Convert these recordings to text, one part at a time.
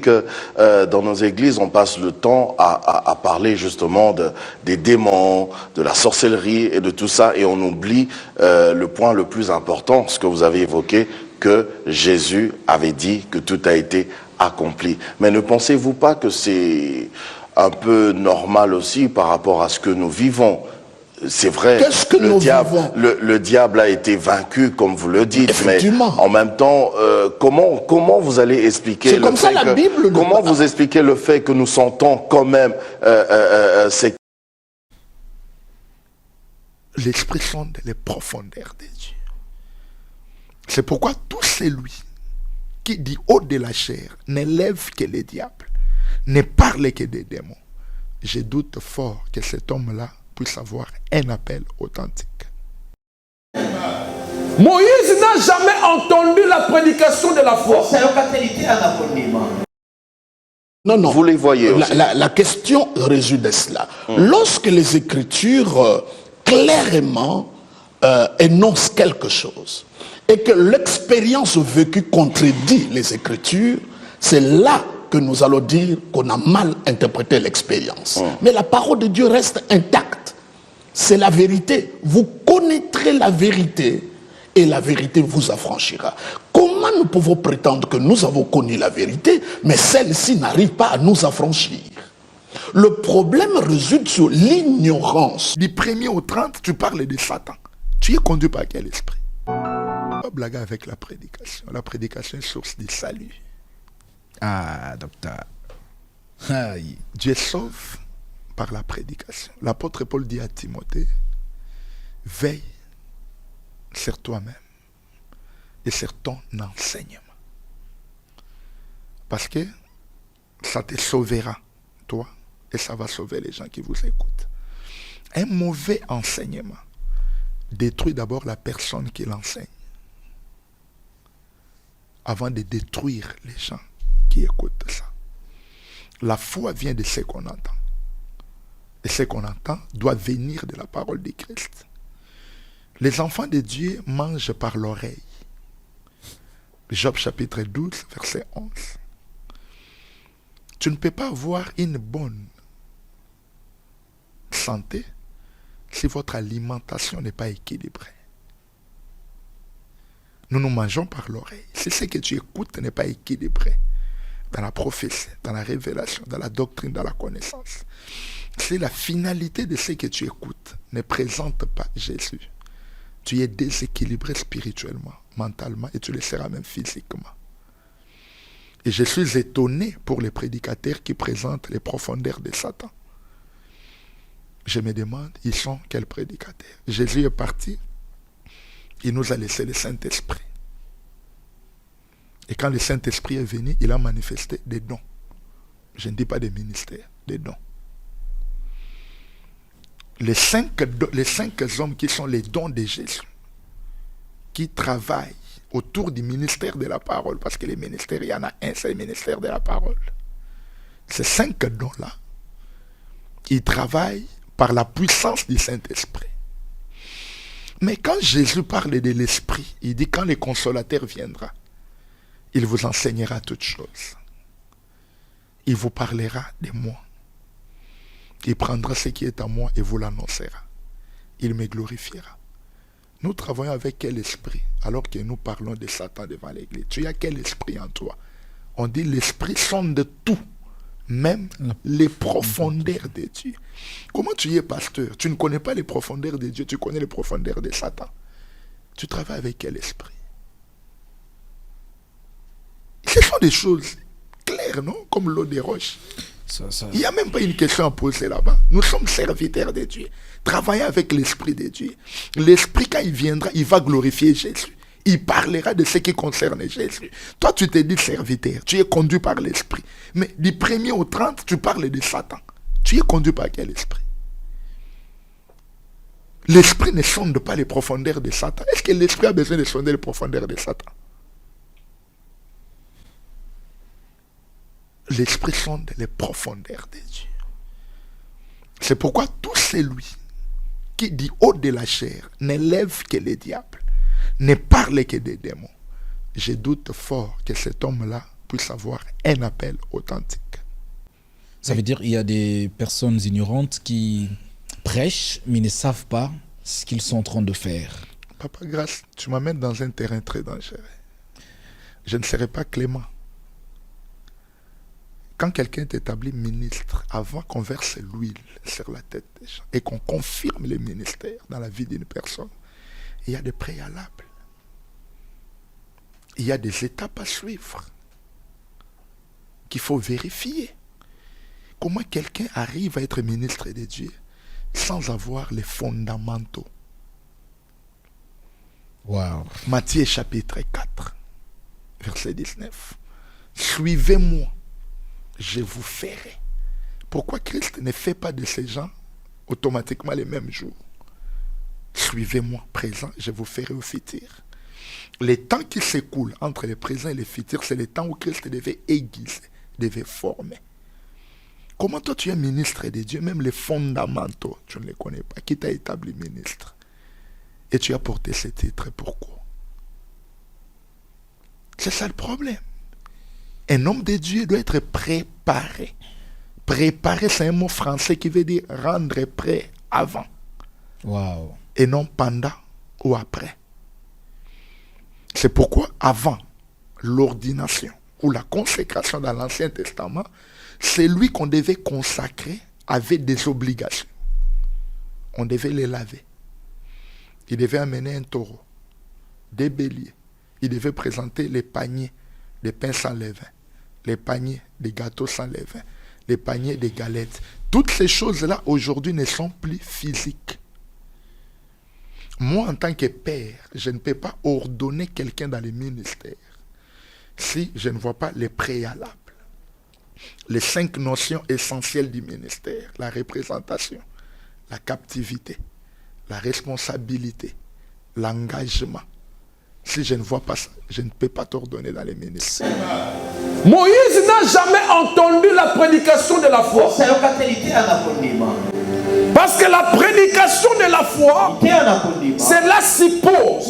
que dans nos églises, on passe le temps à parler justement des démons, de la sorcellerie et de tout ça, et on oublie le point le plus important, ce que vous avez évoqué, que Jésus avait dit que tout a été accompli. Mais ne pensez-vous pas que c'est un peu normal aussi par rapport à ce que nous vivons? C'est vrai, le diable a été vaincu, comme vous le dites, mais en même temps, comment vous allez expliquer le fait que, comment vous expliquez le fait que nous sentons quand même l'esprit sonde les profondeurs de Dieu. C'est pourquoi tout celui qui dit haut de la chair n'élève que les diables, ne parle que des démons. Je doute fort que cet homme-là puisse avoir un appel authentique. Moïse n'a jamais entendu la prédication de la foi. Non. Vous les voyez aussi. La question réside de cela. Lorsque les Écritures clairement énoncent quelque chose et que l'expérience vécue contredit les Écritures, c'est là que nous allons dire qu'on a mal interprété l'expérience. Mais la parole de Dieu reste intacte. C'est la vérité. Vous connaîtrez la vérité et la vérité vous affranchira. Comment nous pouvons prétendre que nous avons connu la vérité, mais celle-ci n'arrive pas à nous affranchir? Le problème réside sur l'ignorance. Du 1er au 30, tu parles de Satan. Tu es conduit par quel esprit? Pas blaguer avec la prédication. La prédication est source du salut. Ah, docteur. Aïe. Dieu sauve par la prédication. L'apôtre Paul dit à Timothée, veille sur toi-même et sur ton enseignement. Parce que ça te sauvera, toi, et ça va sauver les gens qui vous écoutent. Un mauvais enseignement détruit d'abord la personne qui l'enseigne, avant de détruire les gens qui écoutent ça. La foi vient de ce qu'on entend. Et ce qu'on entend doit venir de la parole de Christ. Les enfants de Dieu mangent par l'oreille. Job chapitre 12, verset 11. Tu ne peux pas avoir une bonne santé si votre alimentation n'est pas équilibrée. Nous mangeons par l'oreille. Si ce que tu écoutes n'est pas équilibré, dans la prophétie, dans la révélation, dans la doctrine, dans la connaissance, si la finalité de ce que tu écoutes ne présente pas Jésus, tu es déséquilibré spirituellement, mentalement, et tu le seras même physiquement. Et je suis étonné pour les prédicateurs qui présentent les profondeurs de Satan. Je me demande, ils sont quels prédicateurs? Jésus est parti, il nous a laissé le Saint-Esprit. Et quand le Saint-Esprit est venu, il a manifesté des dons. Je ne dis pas des ministères, des dons. Les cinq hommes qui sont les dons de Jésus, qui travaillent autour du ministère de la parole, parce que les ministères, il y en a un, c'est le ministère de la parole. Ces 5 dons-là, ils travaillent par la puissance du Saint-Esprit. Mais quand Jésus parle de l'Esprit, il dit quand le Consolateur viendra, il vous enseignera toutes choses. Il vous parlera de moi. Il prendra ce qui est à moi et vous l'annoncera. Il me glorifiera. Nous travaillons avec quel esprit alors que nous parlons de Satan devant l'église? Tu as quel esprit en toi? On dit l'esprit sonde tout, même les profondeurs de Dieu. Comment tu es pasteur? Tu ne connais pas les profondeurs de Dieu, tu connais les profondeurs de Satan. Tu travailles avec quel esprit? Ce sont des choses claires, non? Comme l'eau des roches. Il n'y a même pas une question à poser là-bas. Nous sommes serviteurs de Dieu. Travaillons avec l'Esprit de Dieu. L'Esprit, quand il viendra, il va glorifier Jésus. Il parlera de ce qui concerne Jésus. Toi, tu te dis serviteur. Tu es conduit par l'Esprit. Mais du 1er au 30, tu parles de Satan. Tu es conduit par quel esprit? L'Esprit ne sonde pas les profondeurs de Satan. Est-ce que l'Esprit a besoin de sonder les profondeurs de Satan? L'Esprit sonde les profondeurs de Dieu. C'est pourquoi tout celui qui dit haut de la chair n'élève que les diables, ne parle que des démons. Je doute fort que cet homme-là puisse avoir un appel authentique. Ça veut dire qu'il y a des personnes ignorantes qui prêchent, mais ne savent pas ce qu'ils sont en train de faire. Papa Grâce, tu m'amènes dans un terrain très dangereux. Je ne serai pas clément. Quand quelqu'un est établi ministre, avant qu'on verse l'huile sur la tête des gens et qu'on confirme les ministères dans la vie d'une personne, il y a des préalables. Il y a des étapes à suivre qu'il faut vérifier. Comment quelqu'un arrive à être ministre de Dieu sans avoir les fondamentaux? Wow. Matthieu chapitre 4, verset 19. Suivez-moi, je vous ferai. Pourquoi Christ ne fait pas de ces gens automatiquement les mêmes jours? Suivez-moi, présent, je vous ferai au futur. Les temps qui s'écoulent entre le présent et le futur, c'est le temps où Christ devait aiguiser, devait former. Comment toi tu es ministre de Dieu, même les fondamentaux, tu ne les connais pas, qui t'a établi ministre? Et tu as porté ce titre, pourquoi? C'est ça le problème. Un homme de Dieu doit être préparé. Préparer, c'est un mot français qui veut dire rendre prêt avant. Wow. Et non pendant ou après. C'est pourquoi avant l'ordination ou la consécration dans l'Ancien Testament, c'est lui qu'on devait consacrer avec des obligations. On devait les laver. Il devait amener un taureau, des béliers. Il devait présenter les paniers des pains sans levain, les paniers des gâteaux sans levain, les paniers des galettes. Toutes ces choses-là, aujourd'hui, ne sont plus physiques. Moi, en tant que père, je ne peux pas ordonner quelqu'un dans les ministères si je ne vois pas les préalables. Les 5 notions essentielles du ministère: la représentation, la captivité, la responsabilité, l'engagement. Si je ne vois pas ça, je ne peux pas t'ordonner dans les ministères. Moïse n'a jamais entendu la prédication de la foi. Parce que la prédication de la foi, cela suppose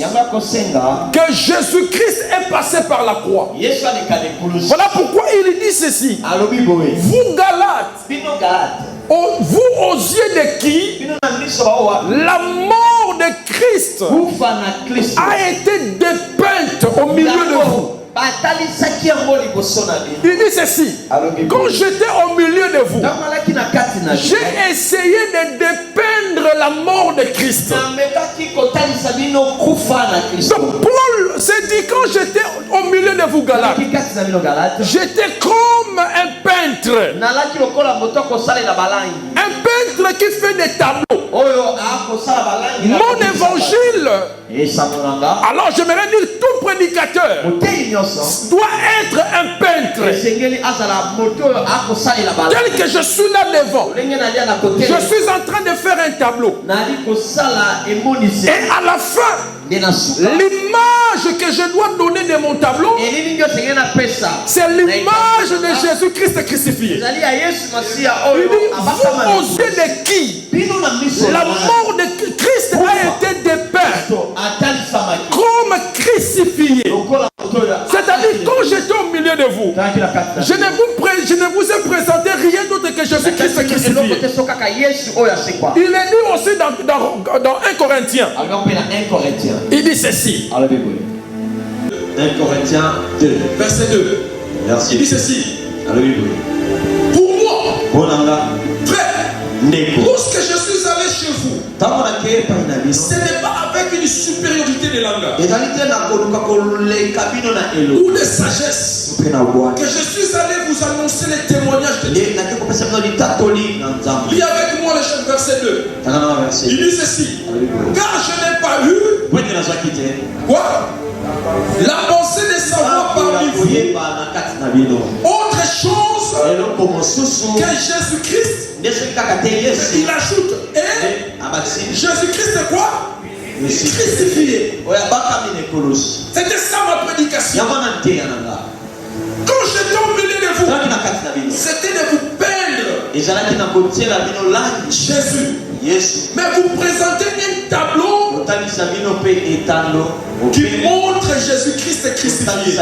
que Jésus-Christ est passé par la croix. Voilà pourquoi il dit ceci. Vous Galates, vous aux yeux de qui la mort de Christ a été dépeinte au milieu de vous. Il dit ceci: quand j'étais au milieu de vous, j'ai essayé de dépeindre la mort de Christ. Donc Paul s'est dit, quand j'étais au milieu de vous Galates, j'étais comme un peintre. Un peintre qui fait des tableaux. Mon évangile, alors j'aimerais dire, tout prédicateur doit être un peintre. Tel que je suis là devant, je suis en train de faire un tableau. Et à la fin, l'image que je dois donner de mon tableau, c'est l'image de Jésus-Christ crucifié. Il dit, vous aux yeux de qui la mort de Christ a été dépeinte comme crucifié. C'est-à-dire, quand j'étais au milieu de vous, je ne vous ai présenté rien d'autre que Jésus-Christ crucifié. Il est dit aussi dans 1 Corinthiens. Il dit ceci. 1 Corinthiens 2, verset 2. Merci. Il dit ceci. Pour moi, frère, lorsque je suis allé chez vous, ce n'est pas avec une supériorité de langage ou de sagesse que je suis allé vous annoncer les témoignages de Dieu. Lis avec moi le chapitre verset 2. Il dit ceci: car je n'ai pas eu quoi? La pensée de savoir parmi vous autre chose que Jésus-Christ. Il ajoute, et Jésus-Christ est quoi? Crucifié. C'était ça ma prédication. Quand j'étais au milieu de vous, c'était de vous peindre Jésus. Yes. Mais vous présentez un tableau qui montre Jésus-Christ crucifié.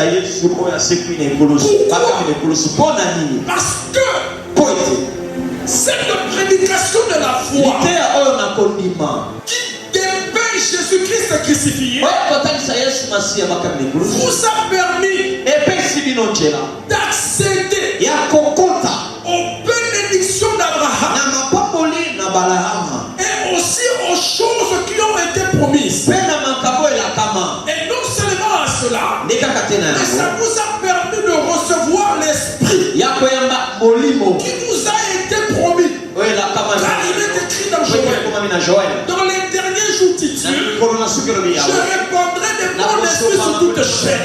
Parce que cette prédication de la foi qui dépeint Jésus-Christ crucifié vous a permis d'accéder aux bénédictions d'Abraham et aussi aux choses qui ont été promises. Et non seulement à cela, mais ça vous a permis de recevoir l'Esprit qui vous a été promis. Car il est écrit dans Joël, dans les derniers jours titulés, je répandrai de mon esprit sur toute chair.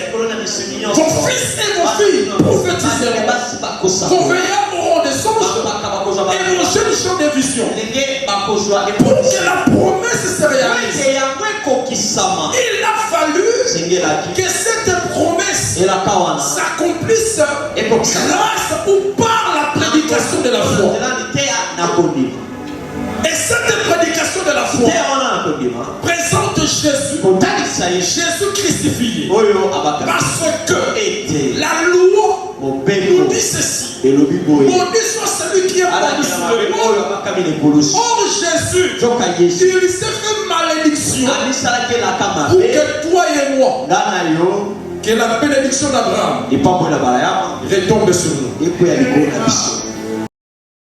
Vos fils et vos filles prophétiseront. Vos veillards auront des songes et vos jeunes chants des visions. Pour que la promesse se réalise, il a fallu que cette promesse s'accomplisse grâce ou par la prédication de la foi. Et cette prédication de la foi présente Jésus crucifié. Parce que la loi nous dit ceci. Maudit soit celui qui est maudit sous le monde. Or Jésus, il s'est fait malédiction pour que toi et moi, que la bénédiction d'Abraham retombe sur nous.